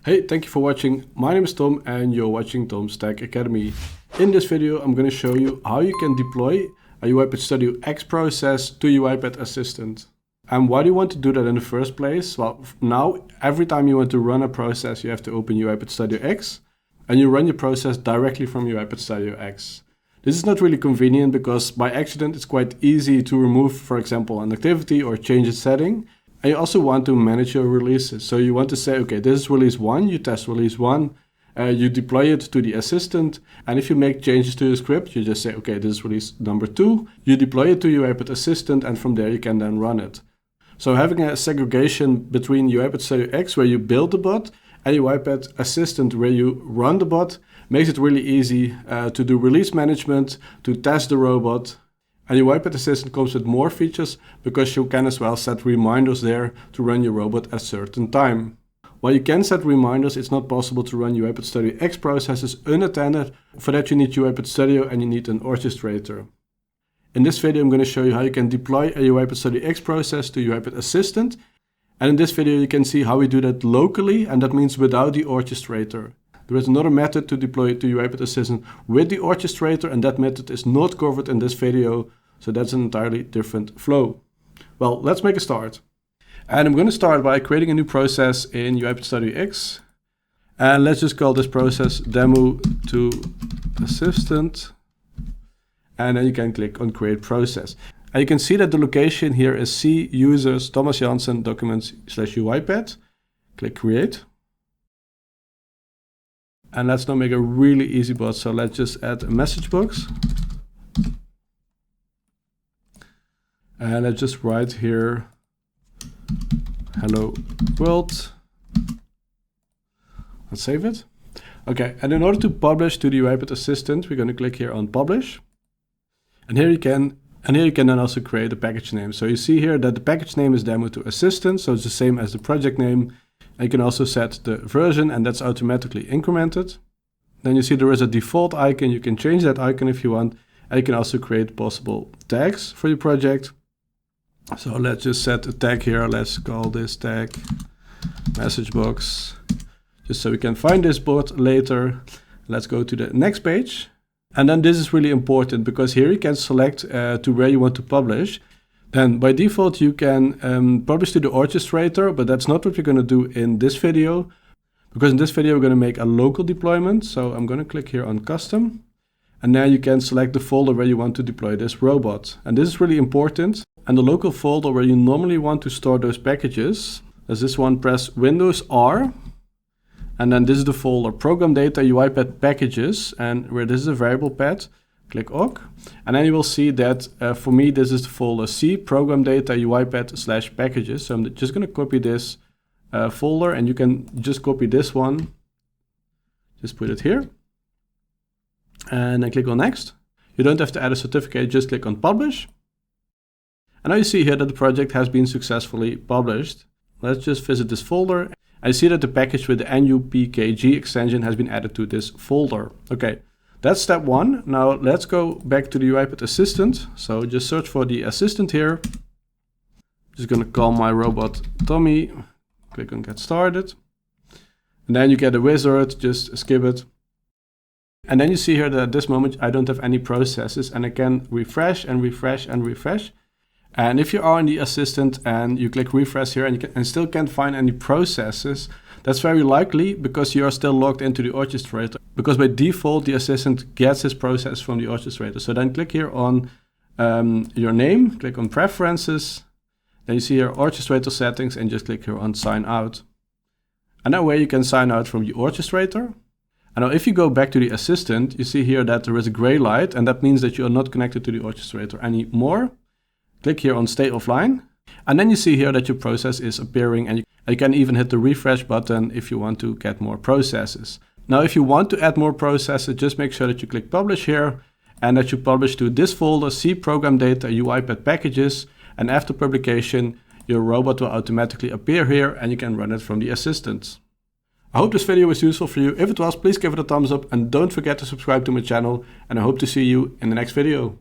Hey, thank you for watching. My name is Tom and you're watching Tom's Tech Academy. In this video, I'm going to show you how you can deploy a UiPath Studio X process to UiPath Assistant. And why do you want to do that in the first place? Well, now every time you want to run a process, you have to open UiPath Studio X and you run your process directly from UiPath Studio X. This is not really convenient because by accident it's quite easy to remove, for example, an activity or change its setting. And you also want to manage your releases. So you want to say, okay, this is release 1, you test release 1, you deploy it to the assistant. And if you make changes to your script, you just say, okay, this is release number 2, you deploy it to UiPath Assistant, and from there you can then run it. So having a segregation between UiPath Studio X, where you build the bot, and UiPath Assistant, where you run the bot, makes it really easy to do release management, to test the robot. And UiPath Assistant comes with more features because you can as well set reminders there to run your robot at a certain time. While you can set reminders, it's not possible to run UiPath Studio X processes unattended. For that you need UiPath Studio and you need an orchestrator. In this video I'm going to show you how you can deploy a UiPath Studio X process to UiPath Assistant. And in this video you can see how we do that locally, and that means without the orchestrator. There is another method to deploy it to UiPath Assistant with the orchestrator, and that method is not covered in this video, so that's an entirely different flow. Well, let's make a start. And I'm going to start by creating a new process in UiPath Studio X. And let's just call this process demo to assistant. And then you can click on create process. And you can see that the location here is C users Thomas Janssen documents /UiPath. Click create. And let's now make a really easy bot. So let's just add a message box. And let's just write here, hello world. Let's save it. Okay, and in order to publish to the UiPath Assistant, we're going to click here on publish. And here you can then also create a package name. So you see here that the package name is demo to assistant, so it's the same as the project name. And you can also set the version, and that's automatically incremented. Then you see there is a default icon. You can change that icon if you want. And you can also create possible tags for your project. So let's just set a tag here. Let's call this tag message box, just so we can find this bot later. Let's go to the next page. And then this is really important because here you can select to where you want to publish. Then by default, you can publish to the orchestrator, but that's not what we're going to do in this video. Because in this video, we're going to make a local deployment. So I'm going to click here on custom. And now you can select the folder where you want to deploy this robot. And this is really important. And the local folder where you normally want to store those packages, as this one, press Windows R. And then this is the folder program data UiPath packages, and where this is a variable path, click OK. And then you will see that for me, this is the folder C, program data UiPath /packages. So I'm just going to copy this folder, and you can just copy this one. Just put it here. And then click on next. You don't have to add a certificate, just click on publish. And now you see here that the project has been successfully published. Let's just visit this folder. I see that the package with the NUPKG extension has been added to this folder. Okay, that's step 1. Now let's go back to the UiPath Assistant. So just search for the assistant here. I'm just going to call my robot Tommy. Click on get started. And then you get a wizard, just skip it. And then you see here that at this moment I don't have any processes, and I can refresh and refresh and refresh. And if you are in the assistant and you click refresh here and still can't find any processes, that's very likely because you are still logged into the orchestrator. Because by default, the assistant gets his process from the orchestrator. So then click here on your name, click on preferences. Then you see here orchestrator settings and just click here on sign out. And that way you can sign out from the orchestrator. And now if you go back to the assistant, you see here that there is a gray light, and that means that you are not connected to the orchestrator anymore. Click here on stay offline, and then you see here that your process is appearing, and you can even hit the refresh button if you want to get more processes. Now, if you want to add more processes, just make sure that you click publish here and that you publish to this folder, C program data UiPath packages, and after publication, your robot will automatically appear here and you can run it from the assistant. I hope this video was useful for you. If it was, please give it a thumbs up and don't forget to subscribe to my channel, and I hope to see you in the next video.